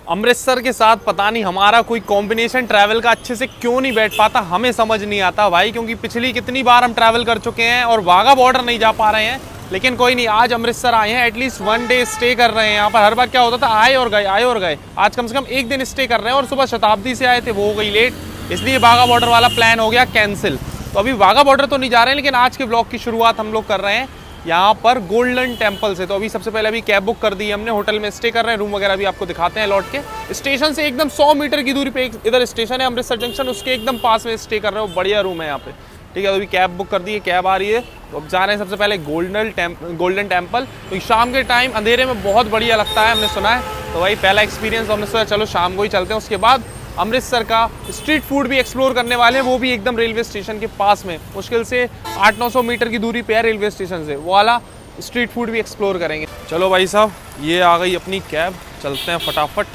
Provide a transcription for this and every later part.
अमृतसर के साथ पता नहीं हमारा कोई कॉम्बिनेशन ट्रैवल का अच्छे से क्यों नहीं बैठ पाता, हमें समझ नहीं आता भाई, क्योंकि पिछली कितनी बार हम ट्रैवल कर चुके हैं और वाघा बॉर्डर नहीं जा पा रहे हैं। लेकिन कोई नहीं, आज अमृतसर आए हैं, एटलीस्ट 1 डे स्टे कर रहे हैं यहाँ पर। हर बार क्या होता था, आए और गए आए और गए, आज कम से कम 1 दिन स्टे कर रहे हैं। और सुबह शताब्दी से आए थे, वो हो गई लेट, इसलिए वाघा बॉर्डर वाला प्लान हो गया कैंसिल। तो अभी वाघा बॉर्डर तो नहीं जा रहे हैं, लेकिन आज के ब्लॉग की शुरुआत हम लोग कर रहे हैं यहाँ पर गोल्डन टेम्पल से। तो अभी सबसे पहले अभी कैब बुक कर दी है हमने, होटल में स्टे कर रहे हैं, रूम वगैरह भी आपको दिखाते हैं लौट के। स्टेशन से एकदम 100 मीटर की दूरी पे इधर स्टेशन है अमृतसर जंक्शन, उसके एकदम पास में स्टे कर रहे हो, बढ़िया रूम है यहाँ पे। ठीक है, तो अभी कैब बुक कर दी है, कैब आ रही है। तो अब जा रहे हैं सबसे पहले गोल्डन टेम्पल। तो शाम के टाइम अंधेरे में बहुत बढ़िया लगता है, हमने सुना है। तो वही पहला एक्सपीरियंस, हमने सोचा चलो शाम को ही चलते हैं। उसके बाद अमृतसर का स्ट्रीट फूड भी एक्सप्लोर करने वाले हैं, वो भी एकदम रेलवे स्टेशन के पास में, मुश्किल से 800-900 मीटर की दूरी पे है रेलवे स्टेशन से, वो वाला स्ट्रीट फूड भी एक्सप्लोर करेंगे। चलो भाई साहब, ये आ गई अपनी कैब, चलते हैं फटाफट।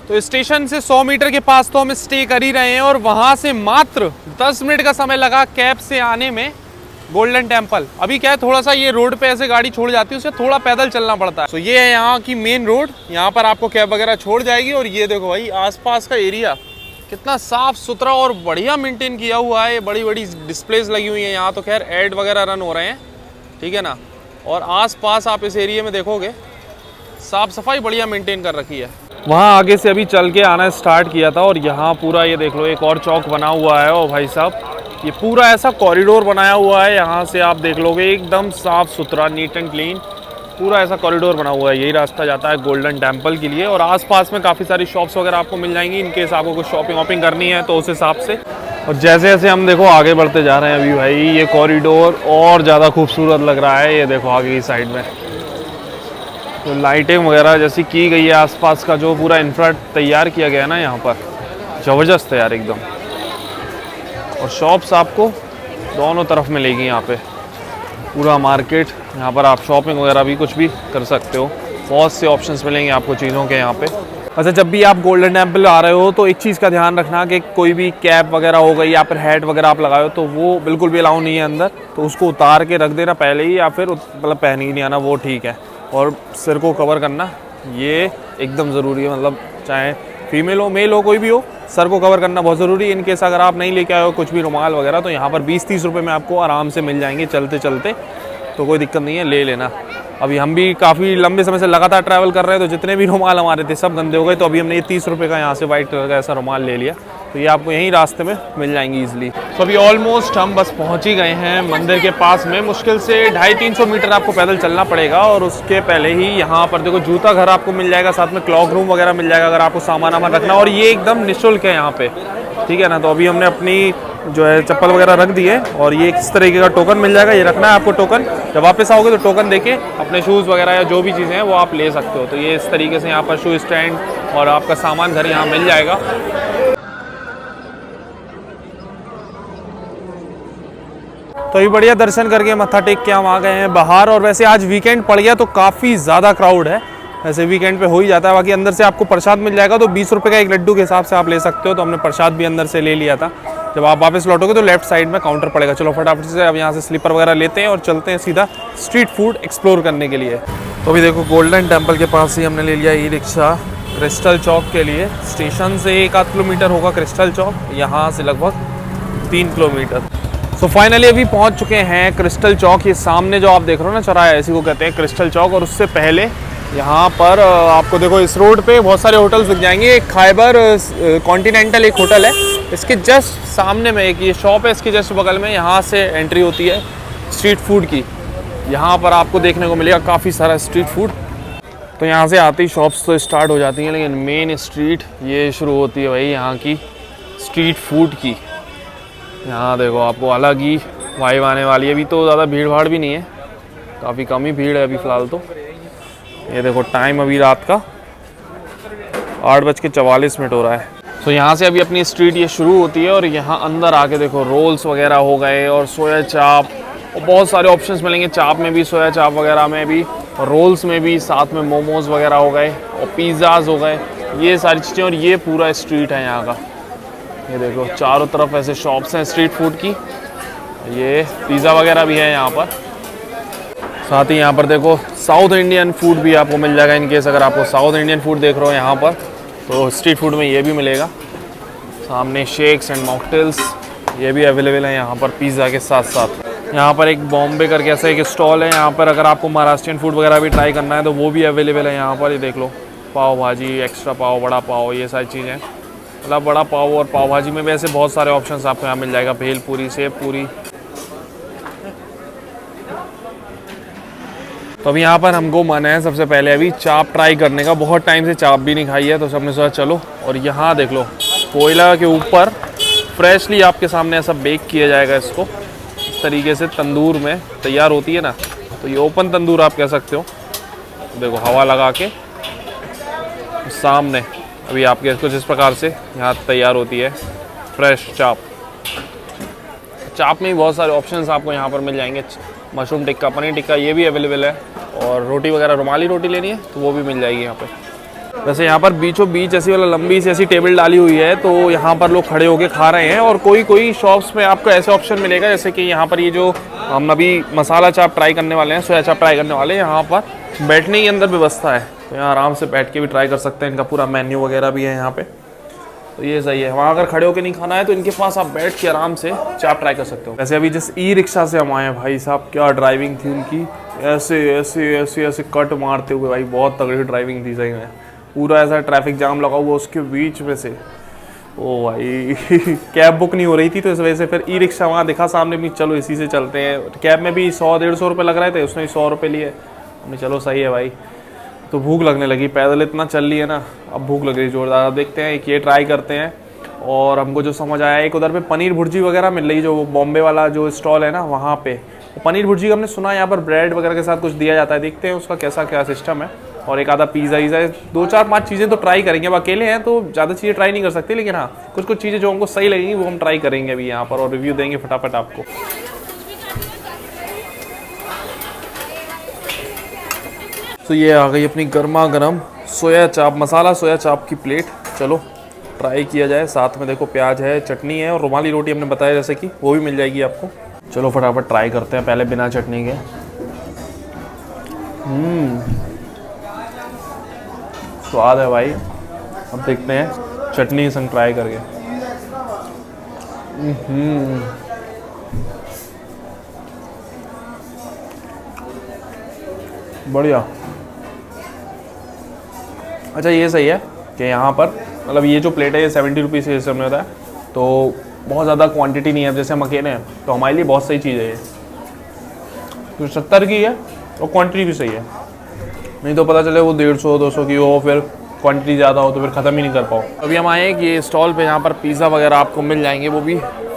तो स्टेशन से 100 मीटर के पास तो हम स्टे कर ही रहे हैं, और वहां से मात्र 10 मिनट का समय लगा कैब से आने में गोल्डन टेम्पल। अभी क्या है, थोड़ा सा ये रोड पे ऐसे गाड़ी छोड़ जाती है, उससे थोड़ा पैदल चलना पड़ता है। तो ये है यहाँ की मेन रोड, यहाँ पर आपको कैब वगैरह छोड़ जाएगी। और ये देखो भाई आसपास का एरिया कितना साफ सुथरा और बढ़िया मेंटेन किया हुआ है। बड़ी बड़ी डिस्प्लेज लगी हुई है यहाँ, तो खैर एड वगैरह रन हो रहे हैं, ठीक है ना। और आसपास आप इस एरिया में देखोगे साफ सफाई बढ़िया मेंटेन कर रखी है। वहाँ आगे से अभी चल के आना स्टार्ट किया था, और यहाँ पूरा ये देख लो एक और चौक बना हुआ है। और भाई साहब ये पूरा ऐसा कॉरिडोर बनाया हुआ है, यहाँ से आप देख लोगे एकदम साफ सुथरा, नीट एंड क्लीन, पूरा ऐसा कॉरिडोर बना हुआ है। यही रास्ता जाता है गोल्डन टेम्पल के लिए। और आसपास में काफ़ी सारी शॉप्स वगैरह आपको मिल जाएंगी, इनकेस आपको कुछ शॉपिंग वॉपिंग करनी है तो उस हिसाब से। और जैसे जैसे हम देखो आगे बढ़ते जा रहे हैं, अभी भाई ये कॉरिडोर और ज़्यादा खूबसूरत लग रहा है। ये देखो आगे की साइड में तो लाइटिंग वगैरह जैसी की गई है, आसपास का जो पूरा इंफ्रा तैयार किया गया है ना यहाँ पर, ज़बरदस्त है यार एकदम। और शॉप्स आपको दोनों तरफ मिलेगी यहाँ पे, पूरा मार्केट। यहाँ पर आप शॉपिंग वगैरह भी कुछ भी कर सकते हो, बहुत से ऑप्शंस मिलेंगे आपको चीज़ों के यहाँ पे। अच्छा, जब भी आप गोल्डन टेम्पल आ रहे हो तो एक चीज़ का ध्यान रखना कि कोई भी कैप वगैरह हो गई या फिर हैट वगैरह आप लगाए हो तो वो बिल्कुल भी अलाउ नहीं है अंदर, तो उसको उतार के रख देना पहले ही, या फिर मतलब पहन ही नहीं आना, वो ठीक है। और सिर को कवर करना ये एकदम ज़रूरी है, मतलब चाहे फीमेल हो मेल हो कोई भी हो, सर को कवर करना बहुत ज़रूरी है। इनकेस अगर आप नहीं लेके आए हो कुछ भी रुमाल वगैरह, तो यहाँ पर 20-30 रुपये में आपको आराम से मिल जाएंगे चलते चलते, तो कोई दिक्कत नहीं है, ले लेना। अभी हम भी काफ़ी लंबे समय से लगातार ट्रैवल कर रहे हैं, तो जितने भी रुमाल हमारे थे सब गंदे हो गए। तो अभी हमने ये 30 रुपये का यहाँ से वाइट कलर का ऐसा रुमाल ले लिया, तो ये आपको यहीं रास्ते में मिल जाएंगी ईजिली। तो अभी ऑलमोस्ट हम बस पहुँच ही गए हैं मंदिर के पास में। मुश्किल से 250-300 मीटर आपको पैदल चलना पड़ेगा। और उसके पहले ही यहाँ पर देखो जूता घर आपको मिल जाएगा, साथ में क्लॉक रूम वगैरह मिल जाएगा अगर आपको सामान वामान रखना, और ये एकदम निःशुल्क है यहाँ पे, ठीक है ना। तो अभी हमने अपनी जो है चप्पल वगैरह रख दी है, और ये इस तरीके का टोकन मिल जाएगा, ये रखना है आपको टोकन। जब वापस आओगे तो टोकन देके अपने शूज़ वगैरह या जो भी चीज़ें हैं वो आप ले सकते हो। तो ये इस तरीके से यहाँ पर शू स्टैंड और आपका सामान घर यहाँ मिल जाएगा। तो अभी बढ़िया दर्शन करके मत्था टेक के हम आ गए हैं बाहर। और वैसे आज वीकेंड पड़ गया तो काफ़ी ज़्यादा क्राउड है, वैसे वीकेंड पे हो ही जाता है। बाकी अंदर से आपको प्रसाद मिल जाएगा, तो 20 रुपये का एक लड्डू के हिसाब से आप ले सकते हो। तो हमने प्रसाद भी अंदर से ले लिया था। जब आप वापस लौटोगे तो लेफ्ट साइड में काउंटर पड़ेगा। चलो फटाफट से अब यहाँ से स्लीपर वगैरह लेते हैं और चलते हैं सीधा स्ट्रीट फूड एक्सप्लोर करने के लिए। तो अभी देखो गोल्डन टेम्पल के पास ही हमने ले लिया ई रिक्शा क्रिस्टल चौक के लिए। स्टेशन से 1-8 किलोमीटर होगा क्रिस्टल चौक, यहाँ से लगभग 3 किलोमीटर। सो फाइनली अभी पहुँच चुके हैं क्रिस्टल चौक। ये सामने जो आप देख रहे हो ना चौराहा, इसी को कहते हैं क्रिस्टल चौक। और उससे पहले यहाँ पर आपको देखो इस रोड पे बहुत सारे होटल्स दिख जाएंगे। एक खाइबर कॉन्टिनेंटल एक होटल है, इसके जस्ट सामने में एक ये शॉप है, इसके जस्ट बगल में यहाँ से एंट्री होती है स्ट्रीट फूड की। यहाँ पर आपको देखने को मिलेगा काफ़ी सारा स्ट्रीट फूड। तो यहाँ से आते ही शॉप्स तो स्टार्ट हो जाती हैं, लेकिन मेन स्ट्रीट ये शुरू होती है भाई यहाँ की स्ट्रीट फूड की। यहाँ देखो आपको अलग ही वाइब आने वाली है। अभी तो ज़्यादा भीड़ भाड़ भी नहीं है, काफ़ी कम ही भीड़ है अभी फ़िलहाल। तो ये देखो टाइम अभी रात का 8:44 हो रहा है। तो यहाँ से अभी अपनी स्ट्रीट ये शुरू होती है। और यहाँ अंदर आके देखो रोल्स वगैरह हो गए और सोया चाप, और बहुत सारे ऑप्शंस मिलेंगे। चाप में भी, सोया चाप वगैरह में भी, और रोल्स में भी, साथ में मोमोज़ वगैरह हो गए और पिज़्ज़ाज़ हो गए, ये सारी चीज़ें। और ये पूरा स्ट्रीट है यहाँ का। ये देखो चारों तरफ ऐसे शॉप्स हैं स्ट्रीट फूड की। ये पिज़्ज़ा वगैरह भी है यहाँ पर। साथ ही यहाँ पर देखो साउथ इंडियन फूड भी आपको मिल जाएगा। इन केस अगर आपको साउथ इंडियन फूड देख रहे हो यहाँ पर, तो स्ट्रीट फूड में ये भी मिलेगा। सामने शेक्स एंड मॉकटेल्स ये भी अवेलेबल है यहाँ पर पिज़्ज़ा के साथ साथ। यहाँ पर एक बॉम्बे करके ऐसा एक स्टॉल है, यहाँ पर अगर आपको महाराष्ट्रियन फूड वगैरह भी ट्राई करना है तो वो भी अवेलेबल है यहाँ पर। ये देख लो, पाव भाजी, एक्स्ट्रा पाव, बड़ा पाव, ये सारी चीज़ें। मतलब बड़ा पाव और पाव भाजी में वैसे बहुत सारे ऑप्शंस आपको यहाँ मिल जाएगा। भेल पूरी, सेव पूरी। तो अभी यहाँ पर हमको मन है सबसे पहले अभी चाप ट्राई करने का। बहुत टाइम से चाप भी नहीं खाई है, तो सबने सोचा चलो। और यहाँ देख लो, कोयला के ऊपर फ्रेशली आपके सामने ऐसा बेक किया जाएगा। इसको इस तरीके से तंदूर में तैयार होती है ना, तो ये ओपन तंदूर आप कह सकते हो। देखो हवा लगा के सामने अभी आपके कुछ इस प्रकार से यहाँ तैयार होती है फ्रेश चाप। चाप में भी बहुत सारे ऑप्शंस आपको यहाँ पर मिल जाएंगे। मशरूम टिक्का, पनीर टिक्का ये भी अवेलेबल है। और रोटी वगैरह, रुमाली रोटी लेनी है तो वो भी मिल जाएगी यहाँ पे। वैसे यहाँ पर बीचों बीच ऐसी वाला लंबी सी ऐसी टेबल डाली हुई है, तो यहाँ पर लोग खड़े होके खा रहे हैं। और कोई शॉप्स में आपको ऐसे ऑप्शन मिलेगा, जैसे कि यहाँ पर ये जो हम अभी मसाला चाप ट्राई करने वाले हैं, सोया चाप ट्राई करने वाले हैं, यहाँ पर बैठने की अंदर व्यवस्था है। तो यहाँ आराम से बैठ के भी ट्राई कर सकते हैं। इनका पूरा मेन्यू वगैरह भी है यहाँ पे, तो ये सही है। वहाँ अगर खड़े होकर नहीं खाना है तो इनके पास आप बैठ के आराम से चाप ट्राई कर सकते हो। वैसे अभी जिस ई रिक्शा से हम आए हैं, भाई साहब क्या ड्राइविंग थी उनकी। ऐसे ऐसे ऐसे ऐसे कट मारते हुए, भाई बहुत तगड़ी ड्राइविंग थी सही में। पूरा ऐसा ट्रैफिक जाम लगा हुआ उसके बीच में से। ओ भाई कैब बुक नहीं हो रही थी, तो इस वजह से फिर ई रिक्शा वहाँ दिखा सामने भी, चलो इसी से चलते हैं। कैब में भी 100-150 रुपये लग रहे थे, उसने 100 रुपये लिए। हमने चलो सही है भाई। तो भूख लगने लगी, पैदल इतना चल रही है ना, अब भूख लग रही जोरदार। अब देखते हैं, एक ये ट्राई करते हैं। और हमको जो समझ आया, एक उधर पे पनीर भुर्जी वगैरह मिल रही, जो बॉम्बे वाला जो स्टॉल है ना वहाँ पे। पनीर भुर्जी का हमने सुना यहाँ पर ब्रेड वगैरह के साथ कुछ दिया जाता है। देखते हैं उसका कैसा क्या सिस्टम है। और एक आधा पिज़्ज़ा ईज़ा, 2-4-5 चीज़ें तो ट्राई करेंगे। अब अकेले हैं तो ज़्यादा चीज़ें ट्राई नहीं कर सकते, लेकिन हाँ कुछ चीज़ें जो हमको सही लगेंगी वो हम ट्राई करेंगे अभी यहाँ पर, और रिव्यू देंगे फटाफट आपको। तो ये आ गई अपनी गर्मा गर्म सोया चाप, मसाला सोया चाप की प्लेट। चलो ट्राई किया जाए। साथ में देखो प्याज है, चटनी है और रुमाली रोटी हमने बताया जैसे कि वो भी मिल जाएगी आपको। चलो फटाफट ट्राई करते हैं पहले बिना चटनी के। स्वाद है भाई। अब देखते हैं चटनी संग ट्राई करके। बढ़िया। अच्छा ये सही है कि यहाँ पर मतलब ये जो प्लेट है ये 70 रुपीज़ के हिसाब में होता है, तो बहुत ज़्यादा क्वांटिटी नहीं है। जैसे हम अकेले हैं तो हमारे लिए बहुत सही चीज़ है ये। तो 70 की है और क्वांटिटी भी सही है। नहीं तो पता चले वो 150-200 की हो, फिर क्वांटिटी ज़्यादा हो तो फिर ख़त्म ही नहीं कर पाओ। अभी हम आए कि ये स्टॉल पे यहाँ पर पिज़्ज़ा वगैरह आपको मिल जाएंगे, वो भी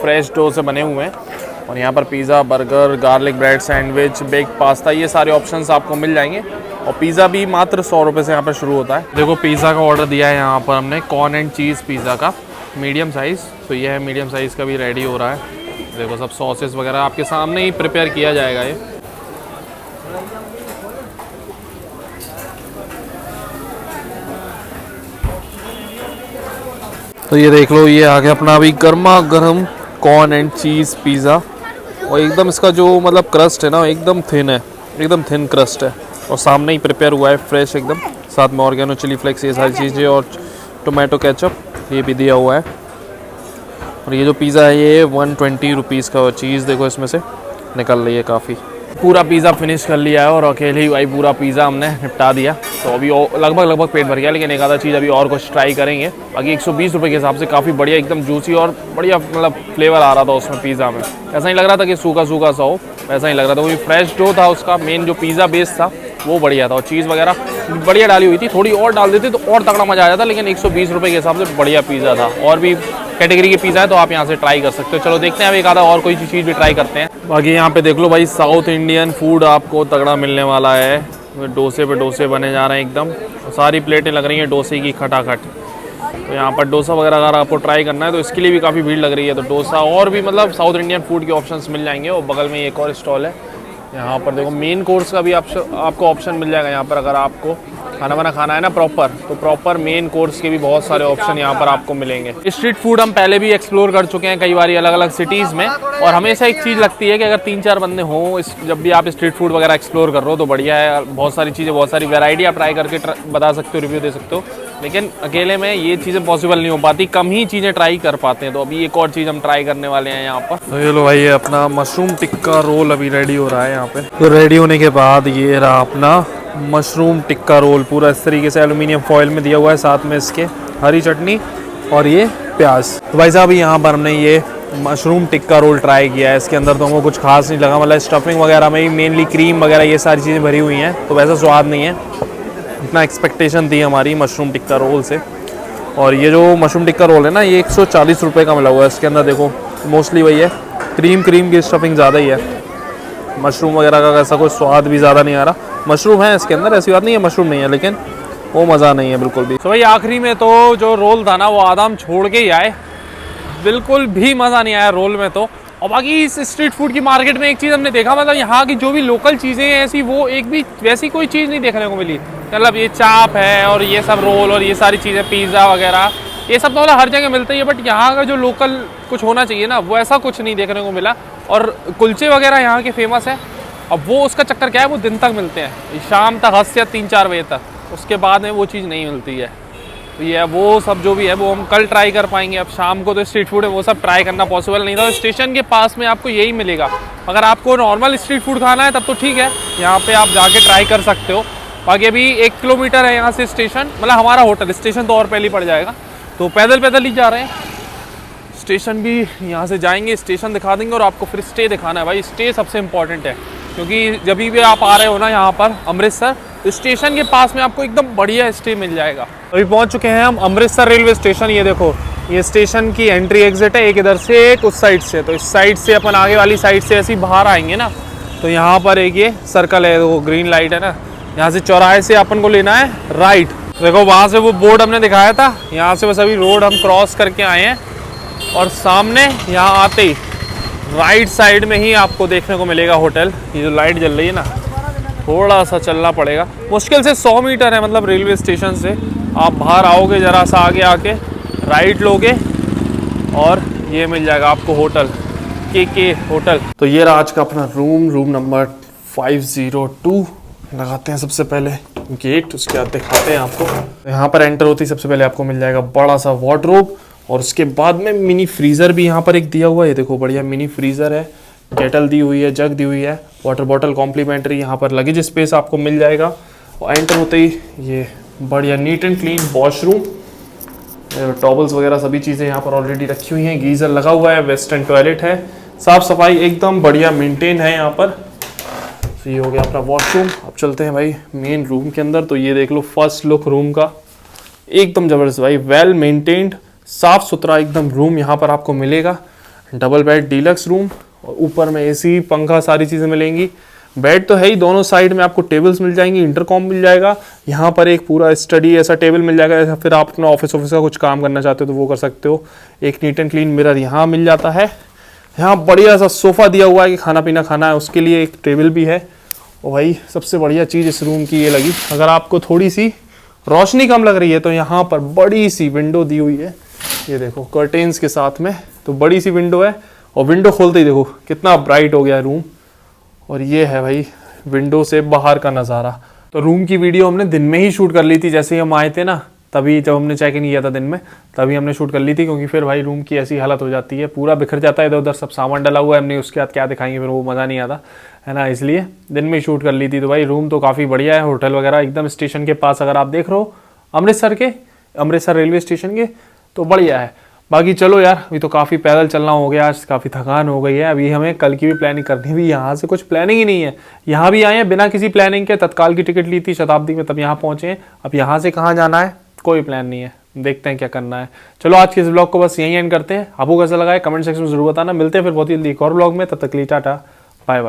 फ्रेश डो से बने हुए हैं। और यहाँ पर pizza, burger, garlic bread sandwich, bake pasta, ये सारे ऑप्शंस आपको मिल जाएंगे। और पिज़्ज़ा भी मात्र 100 रुपये से यहाँ पर शुरू होता है। देखो पिज़्ज़ा का ऑर्डर दिया है यहाँ पर हमने, कॉर्न एंड चीज़ पिज़्ज़ा का, मीडियम साइज़। तो ये है मीडियम साइज़ का भी रेडी हो रहा है। देखो सब सॉसेस वगैरह आपके सामने ही प्रिपेयर किया जाएगा ये। तो ये देख लो, ये आ गया अपना अभी गर्मा गर्म कॉर्न एंड चीज़ पिज़्ज़ा। और एकदम इसका जो मतलब क्रस्ट है ना एकदम थिन है, एकदम थिन क्रस्ट है। और सामने ही प्रिपेयर हुआ है फ्रेश एकदम। साथ में ऑर्गेनो, चिली फ्लेक्स, ये सारी चीज़ें और टोमेटो केचप ये भी दिया हुआ है। और ये जो पिज़्ज़ा है ये 120 रुपीज़ का। चीज़ देखो इसमें से निकल रही है काफ़ी। पूरा पिज़्ज़ा फिनिश कर लिया है और अकेले ही भाई पूरा पिज़्ज़ा हमने निपटा दिया। तो अभी लगभग पेट भर गया, लेकिन एक आधा चीज़ अभी और कुछ ट्राई करेंगे। बाकी 120 रुपये के हिसाब से काफ़ी बढ़िया, एकदम जूसी और बढ़िया मतलब फ्लेवर आ रहा था उसमें पिज़्ज़ा में। ऐसा नहीं लग रहा था कि सूखा सूखा सा हो, ऐसा नहीं लग रहा था। वो फ्रेश डो था उसका, मेन जो पिज़्ज़ा बेस था वो बढ़िया था। और चीज़ वगैरह बढ़िया डाली हुई थी, थोड़ी और डाल देती तो और तगड़ा मज़ा आ जाता। लेकिन 120 रुपये के हिसाब से बढ़िया पिज़्ज़ा था। और भी कैटेगरी के पिज़्ज़ा है तो आप यहाँ से ट्राई कर सकते हो। चलो देखते हैं अब एक आधा और कोई चीज़ भी ट्राई करते हैं। बाकी यहाँ पे देख लो भाई, साउथ इंडियन फूड आपको तगड़ा मिलने वाला है। डोसे पे डोसे बने जा रहे हैं एकदम। सारी प्लेटें लग रही हैं डोसे की खटाखट। तो यहाँ पर डोसा वगैरह अगर आपको ट्राई करना है तो इसके लिए भी काफ़ी भीड़ लग रही है। तो डोसा और भी मतलब साउथ इंडियन फूड के ऑप्शंस मिल जाएंगे। और बगल में एक और स्टॉल है, यहाँ पर देखो मेन कोर्स का भी आपको ऑप्शन मिल जाएगा यहाँ पर। अगर आपको खाना वाना खाना है ना प्रॉपर, तो प्रॉपर मेन कोर्स के भी बहुत सारे ऑप्शन यहाँ पर आपको मिलेंगे। स्ट्रीट फूड हम पहले भी एक्सप्लोर कर चुके हैं कई बार अलग अलग सिटीज़ में, और हमेशा एक चीज़ लगती है कि अगर 3-4 बंदे हों जब भी आप स्ट्रीट फूड वगैरह एक्सप्लोर कर रहे हो तो बढ़िया है। बहुत सारी चीज़ें, बहुत सारी वैरायटी आप ट्राई करके बता सकते हो, रिव्यू दे सकते हो, लेकिन अकेले में ये चीज़ें पॉसिबल नहीं हो पाती, कम ही चीज़ें ट्राई कर पाते हैं। तो अभी एक और चीज़ हम ट्राई करने वाले हैं यहाँ पर। तो ये लो भाई, ये अपना मशरूम टिक्का रोल अभी रेडी हो रहा है यहाँ पे। तो रेडी होने के बाद ये रहा अपना मशरूम टिक्का रोल, पूरा इस तरीके से एल्युमिनियम फॉइल में दिया हुआ है, साथ में इसके हरी चटनी और ये प्याज। तो भाई साहब यहाँ पर हमने ये मशरूम टिक्का रोल ट्राई किया है। इसके अंदर तो हमको कुछ खास नहीं लगा, मतलब स्टफिंग वगैरह में ही मेनली क्रीम वगैरह ये सारी चीज़ें भरी हुई हैं, तो वैसा स्वाद नहीं है, इतना एक्सपेक्टेशन थी हमारी मशरूम टिक्का रोल से। और ये जो मशरूम टिक्का रोल है ना, ये 140 रुपये का मिला हुआ है। इसके अंदर देखो मोस्टली वही है, क्रीम की स्टफिंग ज़्यादा ही है, मशरूम वगैरह का ऐसा कोई स्वाद भी ज़्यादा नहीं आ रहा। मशरूम है इसके अंदर, ऐसी बात नहीं है मशरूम नहीं है, लेकिन वो मज़ा नहीं है बिल्कुल भी। तो भाई आखिरी में तो जो रोल था ना वो आधा हम छोड़ के ही आए, बिल्कुल भी मज़ा नहीं आया रोल में तो। और बाकी इस स्ट्रीट फूड की मार्केट में एक चीज़ हमने देखा, मतलब यहाँ की जो भी लोकल चीज़ें हैं ऐसी, वो एक भी वैसी कोई चीज़ नहीं देखने को मिली। मतलब ये चाप है और ये सब रोल और ये सारी चीज़ें, पिज़्ज़ा वगैरह, ये सब तो मतलब हर जगह मिलते ही है, बट यहाँ का जो लोकल कुछ होना चाहिए ना, वो ऐसा कुछ नहीं देखने को मिला। और कुलचे वगैरह यहाँ के फेमस है, अब वो उसका चक्कर क्या है, वो दिन तक मिलते हैं, शाम तक 10 या 3-4 बजे तक, उसके बाद में वो चीज़ नहीं मिलती है। तो ये वो सब जो भी है वो हम कल ट्राई कर पाएंगे। अब शाम को तो स्ट्रीट फूड है, वो सब ट्राई करना पॉसिबल नहीं था। स्टेशन के पास में आपको यही मिलेगा। अगर आपको नॉर्मल स्ट्रीट फूड खाना है तब तो ठीक है, यहाँ पे आप जाके ट्राई कर सकते हो। बाकी अभी 1 किलोमीटर है यहाँ से स्टेशन, मतलब हमारा होटल, स्टेशन तो और पहले ही पड़ जाएगा, तो पैदल ही जा रहे हैं। स्टेशन भी यहाँ से जाएंगे, स्टेशन दिखा देंगे और आपको फिर स्टे दिखाना है। भाई स्टे सबसे इम्पॉर्टेंट है, क्योंकि जब भी आप आ रहे हो ना यहाँ पर अमृतसर, तो स्टेशन के पास में आपको एकदम बढ़िया स्टे मिल जाएगा। अभी पहुँच चुके हैं हम अमृतसर रेलवे स्टेशन। ये देखो, ये स्टेशन की एंट्री एग्जिट है, एक इधर से एक उस साइड से। तो इस साइड से अपन आगे वाली साइड से ऐसे ही बाहर आएंगे ना, तो यहाँ पर एक ये सर्कल है, वो ग्रीन लाइट है ना, यहाँ से चौराहे से अपन को लेना है राइट। देखो वहाँ से वो बोर्ड हमने दिखाया था, यहाँ से बस अभी रोड हम क्रॉस करके आए हैं, और सामने यहाँ आते ही राइट साइड में ही आपको देखने को मिलेगा होटल। ये जो लाइट जल रही है ना, थोड़ा सा चलना पड़ेगा, मुश्किल से 100 मीटर है, मतलब रेलवे स्टेशन से। आप बाहर आओगे, ज़रा सा आगे आके राइट लोगे और ये मिल जाएगा आपको होटल, के होटल। तो ये रहा आज का अपना रूम नंबर 502। लगाते हैं सबसे पहले गेट, उसके बाद दिखाते हैं आपको। यहाँ पर एंटर होती सबसे पहले आपको मिल जाएगा बड़ा सा वार्डरोब, और उसके बाद में मिनी फ्रीज़र भी यहाँ पर एक दिया हुआ है। ये देखो बढ़िया मिनी फ्रीज़र है, केटल दी हुई है, जग दी हुई है, वाटर बॉटल कॉम्प्लीमेंट्री। यहाँ पर लगेज स्पेस आपको मिल जाएगा। और एंटर होते ही ये बढ़िया neat and clean washroom, towels वगैरह सभी चीज़ें यहाँ पर ऑलरेडी रखी हुई हैं। गीज़र लगा हुआ है, वेस्टर्न टॉयलेट है, साफ़ सफाई एकदम बढ़िया मेंटेन है यहाँ पर। तो ये हो गया अपना वॉशरूम। अब चलते हैं भाई मेन रूम के अंदर। तो ये देख लो फर्स्ट लुक रूम का, एकदम ज़बरदस्त भाई, वेल मेंटेन्ड, साफ़ सुथरा एकदम रूम यहाँ पर आपको मिलेगा। डबल बेड डीलक्स रूम, और ऊपर में एसी, पंखा, सारी चीज़ें मिलेंगी। बेड तो है ही, दोनों साइड में आपको टेबल्स मिल जाएंगी, इंटरकॉम मिल जाएगा। यहाँ पर एक पूरा स्टडी ऐसा टेबल मिल जाएगा, ऐसा फिर आप अपना ऑफिस का कुछ काम करना चाहते हो तो वो कर सकते हो। एक नीट एंड क्लीन मिरर यहाँ मिल जाता है। यहाँ बढ़िया सा सोफ़ा दिया हुआ है कि खाना पीना खाना है, उसके लिए एक टेबल भी है। और भाई सबसे बढ़िया चीज़ इस रूम की ये लगी, अगर आपको थोड़ी सी रोशनी कम लग रही है तो यहाँ पर बड़ी सी विंडो दी हुई है। ये देखो कर्टेन्स के साथ में, तो बड़ी सी विंडो है, और विंडो खोलते ही देखो कितना ब्राइट हो गया रूम। और ये है भाई विंडो से बाहर का नज़ारा। तो रूम की वीडियो हमने दिन में ही शूट कर ली थी, जैसे ही हम आए थे ना, तभी जब हमने चेक इन किया था दिन में, तभी हमने शूट कर ली थी, क्योंकि फिर भाई रूम की ऐसी हालत हो जाती है, पूरा बिखर जाता है इधर उधर, सब सामान डला हुआ है हमने, उसके बाद क्या दिखाएंगे, फिर वो मज़ा नहीं आता है ना, इसलिए दिन में ही शूट कर ली थी। तो भाई रूम तो काफ़ी बढ़िया है, होटल वगैरह एकदम स्टेशन के पास, अगर आप देख रहे हो अमृतसर रेलवे स्टेशन के, तो बढ़िया है। बाकी चलो यार, अभी तो काफ़ी पैदल चलना हो गया, आज काफ़ी थकान हो गई है। अभी हमें कल की भी प्लानिंग करनी, भी यहाँ से कुछ प्लानिंग ही नहीं है। यहाँ भी आए हैं बिना किसी प्लानिंग के, तत्काल की टिकट ली थी शताब्दी में, तब यहाँ पहुँचे हैं। अब यहाँ से कहाँ जाना है कोई प्लान नहीं है, देखते हैं क्या करना है। चलो आज के इस ब्लॉग को बस यहीं एंड करते हैं। आपको कैसा लगा है कमेंट सेक्शन में जरूर बताना। मिलते हैं फिर बहुत ही जल्दी एक और ब्लॉग में, तब तक के लिए टाटा बाय बाय।